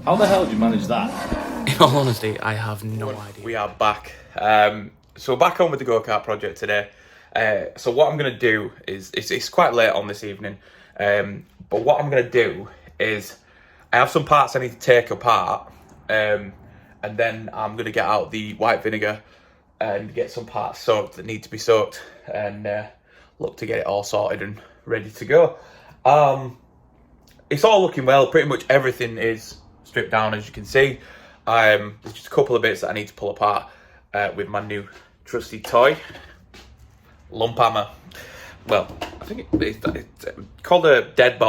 How the hell did you manage that? In all honesty, I have no idea. We are back. So we're back on with the go-kart project today. So what I'm going to do is, it's quite late on this evening, but what I'm going to do is, I have some parts I need to take apart, and then I'm going to get out the white vinegar and get some parts soaked that need to be soaked, and look to get it all sorted and ready to go. It's all looking well. Pretty much everything is stripped down, as you can see. There's just a couple of bits that I need to pull apart with my new trusty toy lump hammer. Well, I think it's called a dead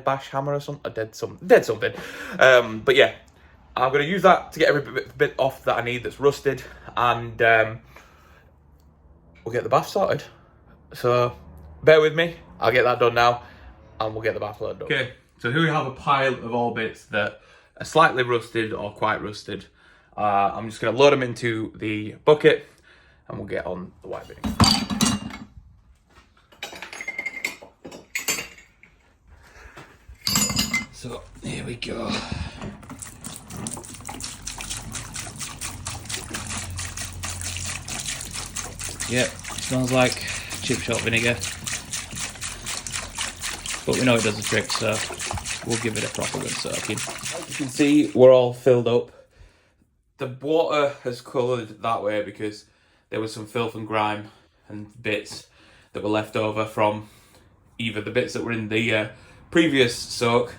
bash hammer or something, dead something. But yeah, I'm gonna use that to get every bit off that I need that's rusted, and we'll get the bath sorted. So bear with me. I'll get that done now, and we'll get the bath load done. Okay, so here we have a pile of all bits that are slightly rusted or quite rusted. I'm just going to load them into the bucket, and we'll get on the white vinegar. So here we go. Yep, smells like chip shop vinegar. But we know it does the trick, so we'll give it a proper good soaking. As you can see, we're all filled up. The water has coloured that way because there was some filth and grime and bits that were left over from either the bits that were in the previous soak,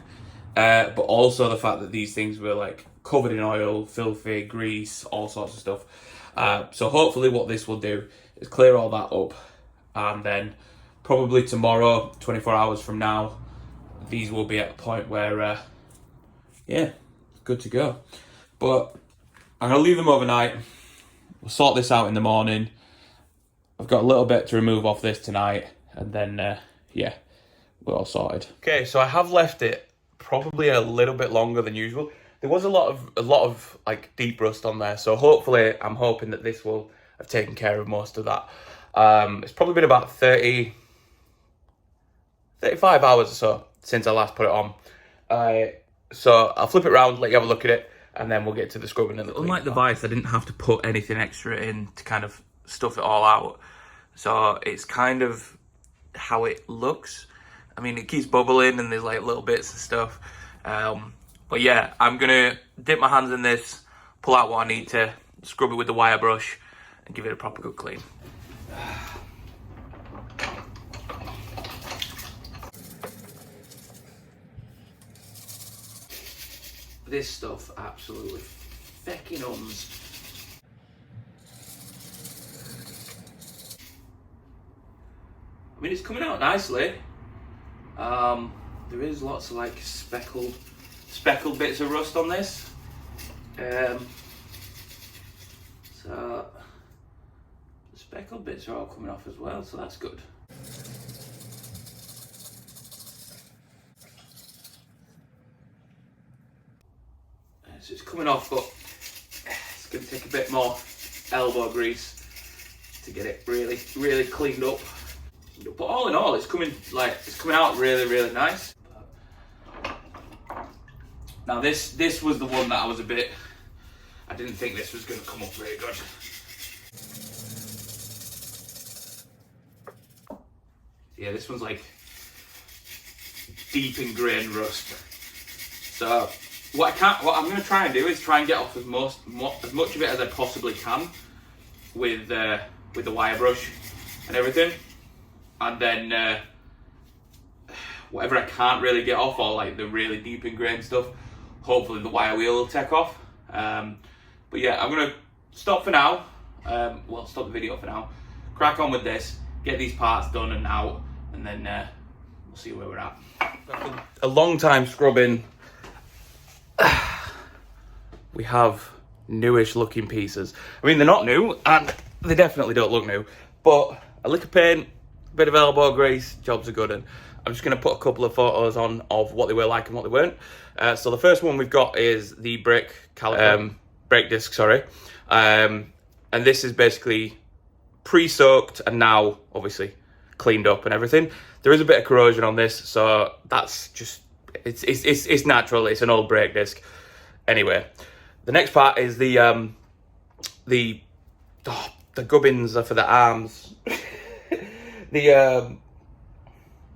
but also the fact that these things were like covered in oil, filthy, grease, all sorts of stuff. So hopefully what this will do is clear all that up, and then probably tomorrow, 24 hours from now, these will be at a point where, yeah, good to go. But I'm going to leave them overnight. We'll sort this out in the morning. I've got a little bit to remove off this tonight, and then, yeah, we're all sorted. Okay, so I have left it probably a little bit longer than usual. There was a lot of like deep rust on there, so hopefully, I'm hoping that this will have taken care of most of that. It's probably been about 35 hours or so since I last put it on. So I'll flip it around, let you have a look at it, and then we'll get to the scrubbing and the cleaning. Unlike the Vice, I didn't have to put anything extra in to kind of stuff it all out. So it's kind of how it looks. I mean, it keeps bubbling and there's like little bits and stuff. But yeah, I'm gonna dip my hands in this, pull out what I need to, scrub it with the wire brush, and give it a proper good clean. This stuff absolutely fecking ums. I mean, it's coming out nicely. There is lots of like speckled bits of rust on this. So the speckled bits are all coming off as well, so that's good. So it's coming off, but it's going to take a bit more elbow grease to get it really, really cleaned up. But all in all, it's coming out really, really nice. Now this was the one that I didn't think this was going to come up very good. Yeah, this one's like deep ingrained rust. So what I'm going to try and do is try and get off as much of it as I possibly can with the wire brush and everything, and then whatever I can't really get off, or like the really deep ingrained stuff, hopefully the wire wheel will take off. But yeah, I'm going to stop for now. Well, stop the video for now. Crack on with this, get these parts done and out, and then we'll see where we're at. A long time scrubbing. We have newish looking pieces. I mean, they're not new, and they definitely don't look new, but a lick of paint, a bit of elbow grease, jobs are good. And I'm just going to put a couple of photos on of what they were like and what they weren't. So the first one we've got is the brake disc, sorry. And this is basically pre-soaked and now obviously cleaned up and everything. There is a bit of corrosion on this, so that's just it's natural. It's an old brake disc. Anyway, the next part is the gubbins for the arms.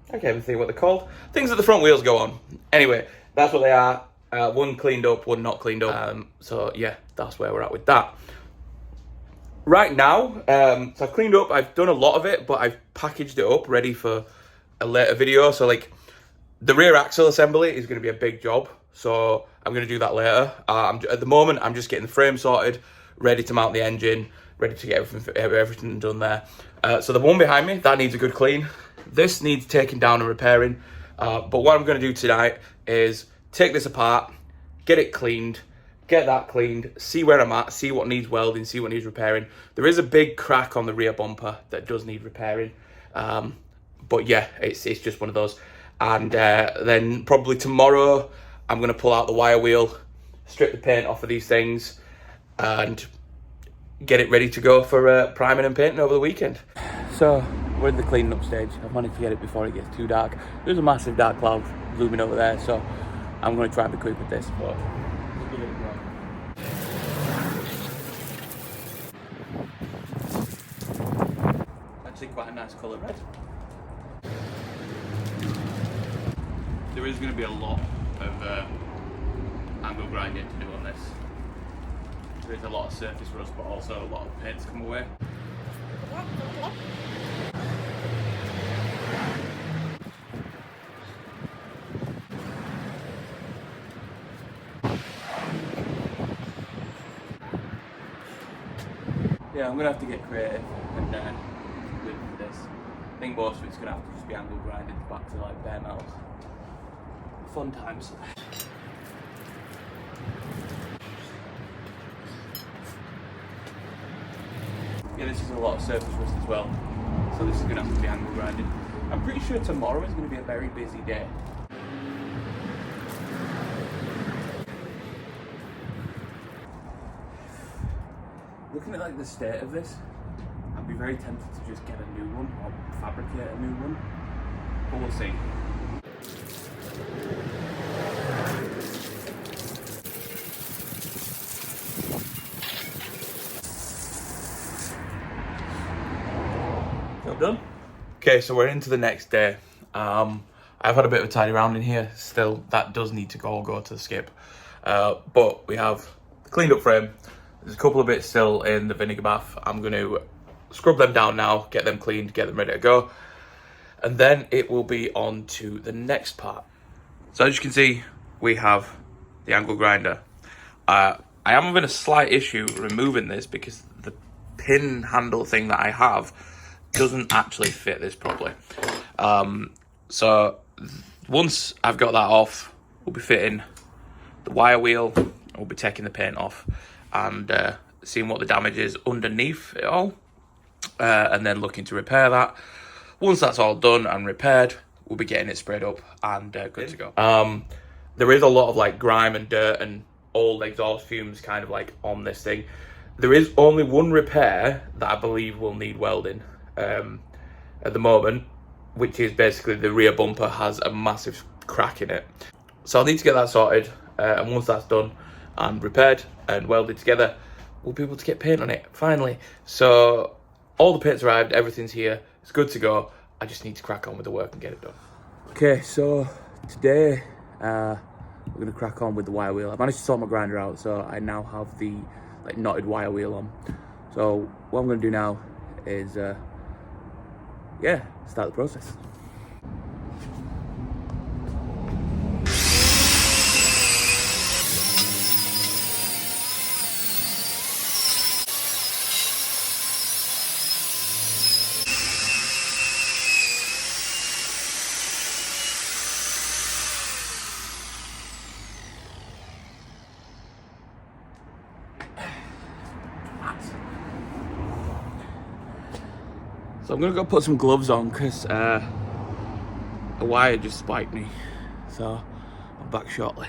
I can't even think what they're called. Things that the front wheels go on. Anyway, that's what they are. One cleaned up, one not cleaned up. So yeah, that's where we're at with that. Right now, so I've cleaned up. I've done a lot of it, but I've packaged it up, ready for a later video. So like, the rear axle assembly is going to be a big job. So I'm going to do that later. At the moment, I'm just getting the frame sorted, ready to mount the engine, ready to get everything done there. So the one behind me, that needs a good clean. This needs taking down and repairing. But what I'm going to do tonight is take this apart, get it cleaned, get that cleaned, see where I'm at, see what needs welding, see what needs repairing. There is a big crack on the rear bumper that does need repairing. But yeah, it's just one of those. And then probably tomorrow, I'm going to pull out the wire wheel, strip the paint off of these things, and get it ready to go for priming and painting over the weekend. So we're in the cleaning up stage. I've managed to get it before it gets too dark. There's a massive dark cloud looming over there, so I'm going to try and be quick with this, but we'll give it a go. Actually quite a nice colour red. There is going to be a lot of angle grinding to do on this. There is a lot of surface rust, but also a lot of paint to come away. Yeah, I'm going to have to get creative and with this. I think most of it's going to have to just be angle grinded back to like bare metal. Fun times. Yeah, this is a lot of surface rust as well, so this is going to have to be angle grinded. I'm pretty sure tomorrow is going to be a very busy day. Looking at like the state of this, I'd be very tempted to just get a new one or fabricate a new one, but we'll see. Job done. Okay, so we're into the next day. I've had a bit of a tidy around in here. Still, that does need to go to the skip. But we have the cleaned up frame. There's a couple of bits still in the vinegar bath. I'm going to scrub them down now, get them cleaned, get them ready to go. And then it will be on to the next part. So as you can see, we have the angle grinder. I am having a slight issue removing this because the pin handle thing that I have doesn't actually fit this properly. So once I've got that off, we'll be fitting the wire wheel, and we'll be taking the paint off and seeing what the damage is underneath it all, and then looking to repair that. Once that's all done and repaired, we'll be getting it sprayed up and good to go. There is a lot of like grime and dirt and old exhaust fumes kind of like on this thing. There is only one repair that I believe will need welding at the moment, which is basically the rear bumper has a massive crack in it. So I'll need to get that sorted, and once that's done and repaired and welded together, we'll be able to get paint on it finally. So all the paint's arrived, everything's here, it's good to go. I just need to crack on with the work and get it done. Okay, so today we're gonna crack on with the wire wheel. I managed to sort my grinder out, so I now have the like knotted wire wheel on. So what I'm gonna do now is start the process. So I'm gonna go put some gloves on because a wire just spiked me. So I'm back shortly.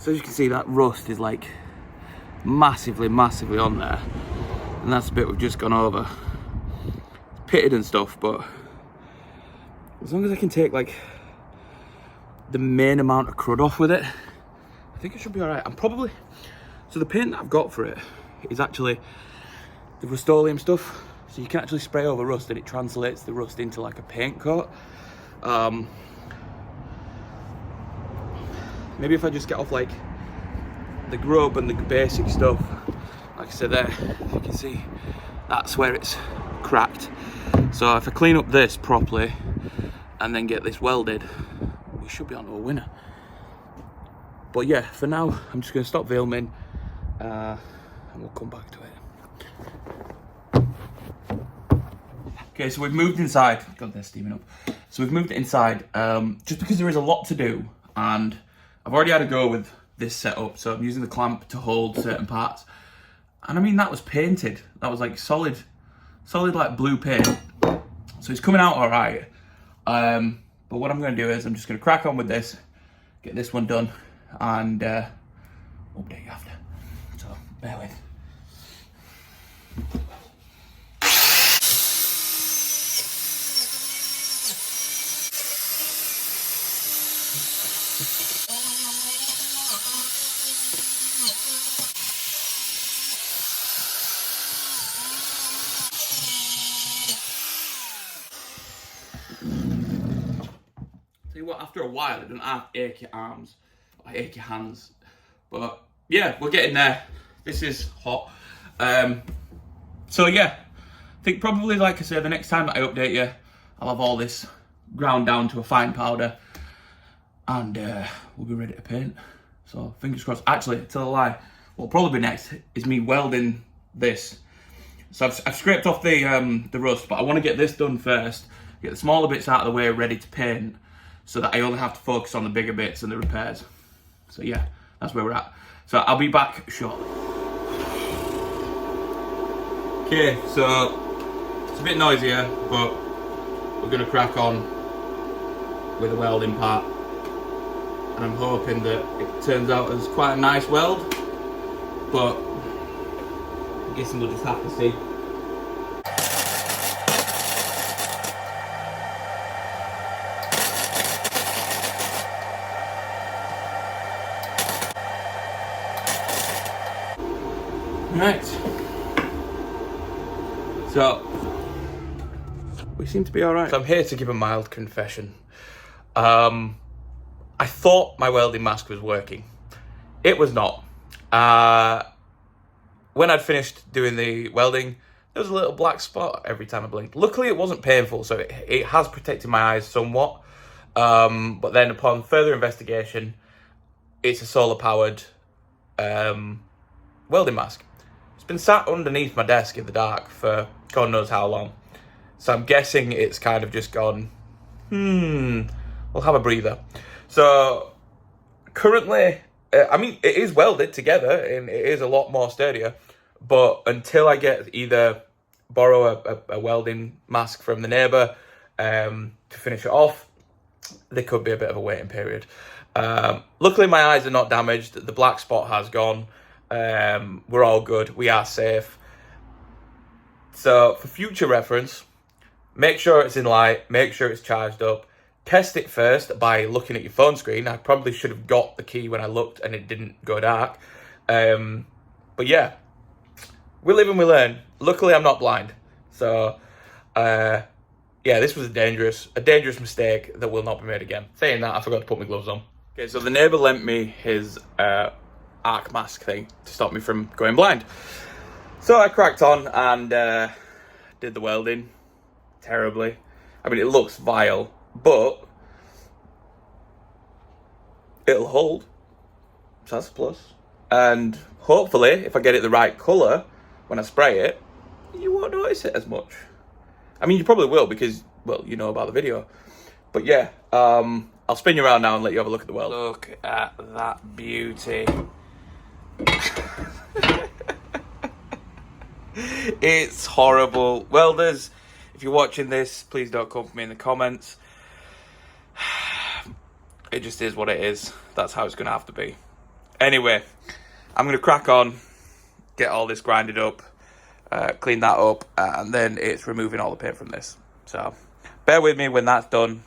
So as you can see, that rust is like massively on there, and that's the bit we've just gone over. It's pitted and stuff, but as long as I can take like the main amount of crud off with it, I think it should be all right. I'm probably, so the paint that I've got for it is actually the Rust-Oleum stuff, so you can actually spray over rust and it translates the rust into like a paint coat. Maybe if I just get off like the grub and the basic stuff, like I said there, if you can see, that's where it's cracked. So if I clean up this properly and then get this welded, we should be on to a winner. But yeah, for now, I'm just going to stop filming and we'll come back to it. Okay, so we've moved inside. God, they're steaming up. So we've moved inside just because there is a lot to do, and I've already had a go with this setup. So I'm using the clamp to hold certain parts. And I mean, that was painted. That was like solid like blue paint. So it's coming out all right. But what I'm going to do is I'm just going to crack on with this, get this one done, and update you after. So bear with. Tell you what, after a while, it doesn't have ache your arms, or ache your hands. But yeah, we're getting there. This is hot. So yeah, I think probably, like I said, the next time that I update you, I'll have all this ground down to a fine powder, and we'll be ready to paint. So fingers crossed. Actually, to tell a lie, what'll probably be next is me welding this. So I've scraped off the rust, but I want to get this done first, get the smaller bits out of the way, ready to paint, so that I only have to focus on the bigger bits and the repairs. So yeah, that's where we're at. So I'll be back shortly. Okay, so it's a bit noisier, but we're gonna crack on with the welding part. And I'm hoping that it turns out as quite a nice weld, but I guess we'll just have to see. Right, so we seem to be all right. So I'm here to give a mild confession. I thought my welding mask was working. It was not. When I'd finished doing the welding, there was a little black spot every time I blinked. Luckily, it wasn't painful, so it has protected my eyes somewhat. But then upon further investigation, it's a solar-powered welding mask. It's been sat underneath my desk in the dark for God knows how long. So I'm guessing it's kind of just gone, we'll have a breather. So currently, I mean, it is welded together and it is a lot more sturdier. But until I get either borrow a welding mask from the neighbour to finish it off, there could be a bit of a waiting period. Luckily, my eyes are not damaged. The black spot has gone. We're all good. We are safe. So for future reference, make sure it's in light. Make sure it's charged up. Test it first by looking at your phone screen. I probably should have got the key when I looked and it didn't go dark. But yeah, we live and we learn. Luckily, I'm not blind. So, yeah, this was a dangerous mistake that will not be made again. Saying that, I forgot to put my gloves on. Okay, so the neighbour lent me his arc mask thing to stop me from going blind. So I cracked on and did the welding terribly. I mean, it looks vile, but it'll hold. So that's a plus. And hopefully, if I get it the right colour when I spray it, you won't notice it as much. I mean, you probably will because, well, you know about the video. But yeah, I'll spin you around now and let you have a look at the weld. Look at that beauty. It's horrible. Welders, if you're watching this, please don't come for me in the comments. It just is what it is. That's how it's going to have to be. Anyway, I'm going to crack on, get all this grinded up, clean that up, and then it's removing all the paint from this. So bear with me, when that's done,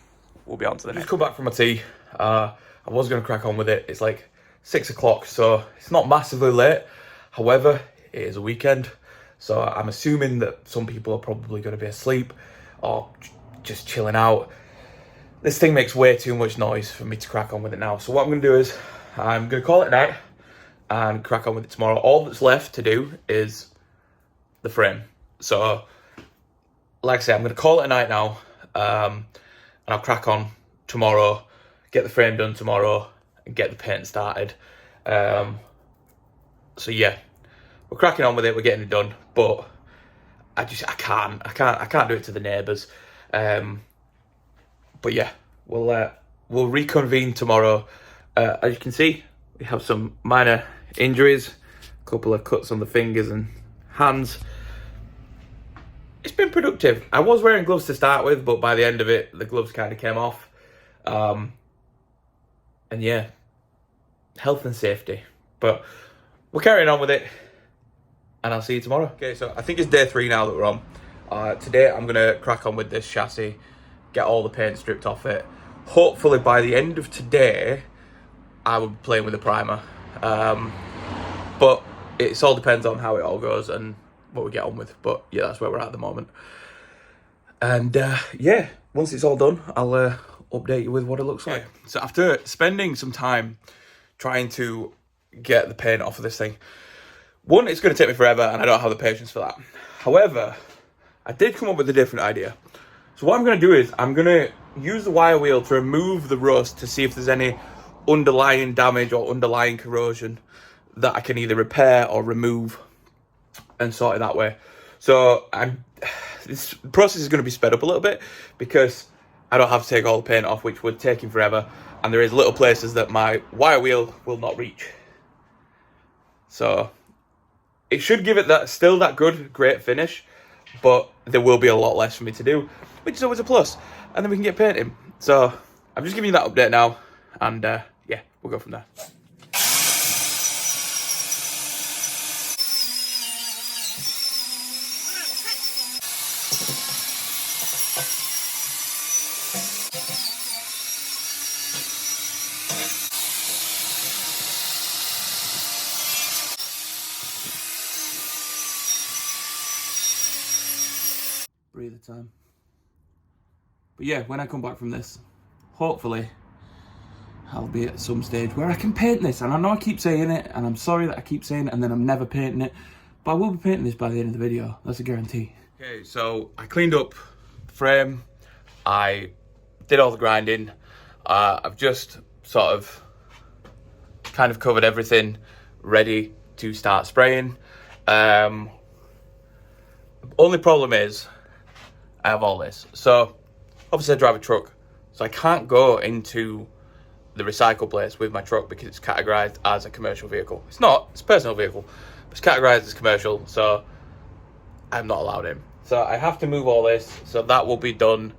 we'll be on to the next. Just come back from my tea. I was going to crack on with it. It's like 6 o'clock, so it's not massively late. However, it is a weekend, so I'm assuming that some people are probably going to be asleep or just chilling out. This thing makes way too much noise for me to crack on with it now. So what I'm going to do is I'm going to call it a night and crack on with it tomorrow. All that's left to do is the frame. So, like I say, I'm going to call it a night now, and I'll crack on tomorrow, get the frame done tomorrow, and get the paint started. So yeah, we're cracking on with it. We're getting it done, but I can't do it to the neighbours. But yeah, we'll reconvene tomorrow. As you can see, we have some minor injuries, a couple of cuts on the fingers and hands. It's been productive. I was wearing gloves to start with, but by the end of it, the gloves kind of came off. And yeah, health and safety. But we're carrying on with it, and I'll see you tomorrow. Okay, so I think it's day 3 now that we're on. Today I'm gonna crack on with this chassis, get all the paint stripped off it. Hopefully by the end of today, I will be playing with the primer. But it all depends on how it all goes and what we get on with. But yeah, that's where we're at the moment. And yeah, once it's all done, I'll update you with what it looks like. So after spending some time trying to get the paint off of this thing, one, it's going to take me forever and I don't have the patience for that. However, I did come up with a different idea. So what I'm going to do is I'm going to use the wire wheel to remove the rust to see if there's any underlying damage or underlying corrosion that I can either repair or remove and sort it that way. So this process is going to be sped up a little bit because I don't have to take all the paint off, which would take him forever, and there is little places that my wire wheel will not reach. So it should give it that good, great finish, but there will be a lot less for me to do, which is always a plus. And then we can get painting. So I'm just giving you that update now, and yeah, we'll go from there. Breather time. But yeah, when I come back from this, hopefully I'll be at some stage where I can paint this. And I know I keep saying it, and I'm sorry that I keep saying it and then I'm never painting it, but I will be painting this by the end of the video. That's a guarantee. Okay, so I cleaned up the frame. I did all the grinding. I've just sort of kind of covered everything, ready to start spraying. Only problem is I have all this. So obviously I drive a truck, so I can't go into the recycle place with my truck because it's categorized as a commercial vehicle. It's not, it's a personal vehicle, but it's categorized as commercial, so I'm not allowed in. So I have to move all this, so that will be done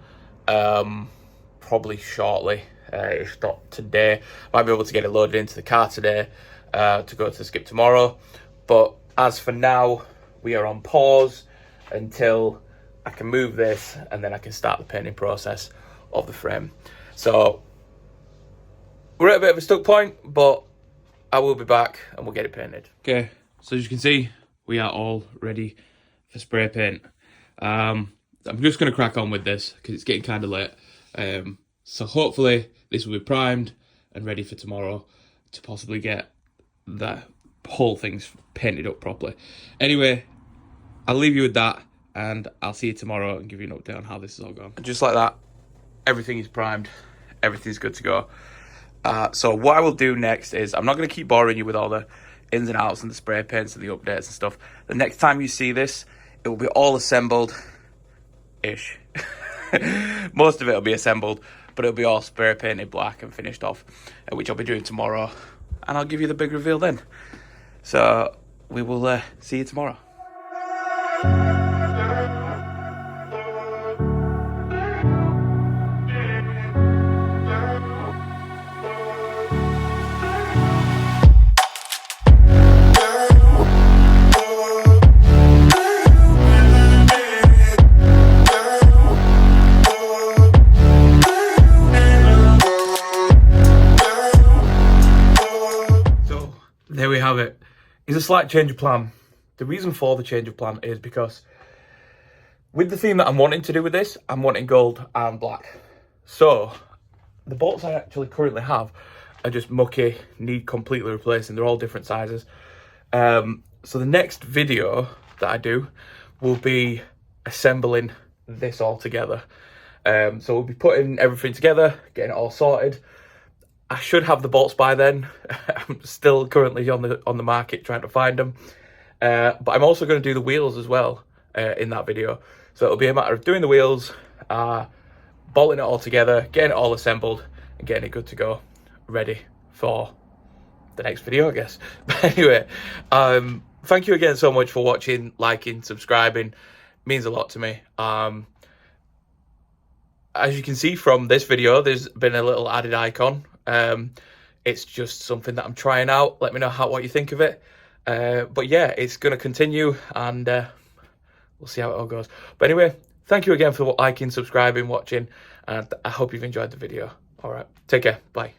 probably shortly, if not today. Might be able to get it loaded into the car today to go to the skip tomorrow. But as for now, we are on pause until I can move this, and then I can start the painting process of the frame. So we're at a bit of a stuck point, but I will be back and we'll get it painted. Okay, so as you can see, we are all ready for spray paint. I'm just going to crack on with this because it's getting kind of late. So hopefully this will be primed and ready for tomorrow to possibly get the whole thing's painted up properly. Anyway, I'll leave you with that, and I'll see you tomorrow and give you an update on how this is all going. Just like that, everything is primed, everything's good to go. So what I will do next is, I'm not going to keep boring you with all the ins and outs and the spray paints and the updates and stuff. The next time you see this, it will be all assembled-ish. Most of it will be assembled, but it'll be all spray painted black and finished off, which I'll be doing tomorrow. And I'll give you the big reveal then. So we will see you tomorrow. is a slight change of plan. The reason for the change of plan is because with the theme that I'm wanting to do with this, I'm wanting gold and black. So the bolts I actually currently have are just mucky, need completely replacing. They're all different sizes. So the next video that I do will be assembling this all together. So we'll be putting everything together, getting it all sorted. I should have the bolts by then. I'm still currently on the market trying to find them. But I'm also going to do the wheels as well in that video. So it'll be a matter of doing the wheels, bolting it all together, getting it all assembled, and getting it good to go, ready for the next video, I guess. But anyway, thank you again so much for watching, liking, subscribing. It means a lot to me. As you can see from this video, there's been a little added icon. It's just something that I'm trying out. Let me know what you think of it. But yeah, it's going to continue, and we'll see how it all goes. But anyway, thank you again for liking, subscribing, watching, and I hope you've enjoyed the video. All right, take care. Bye.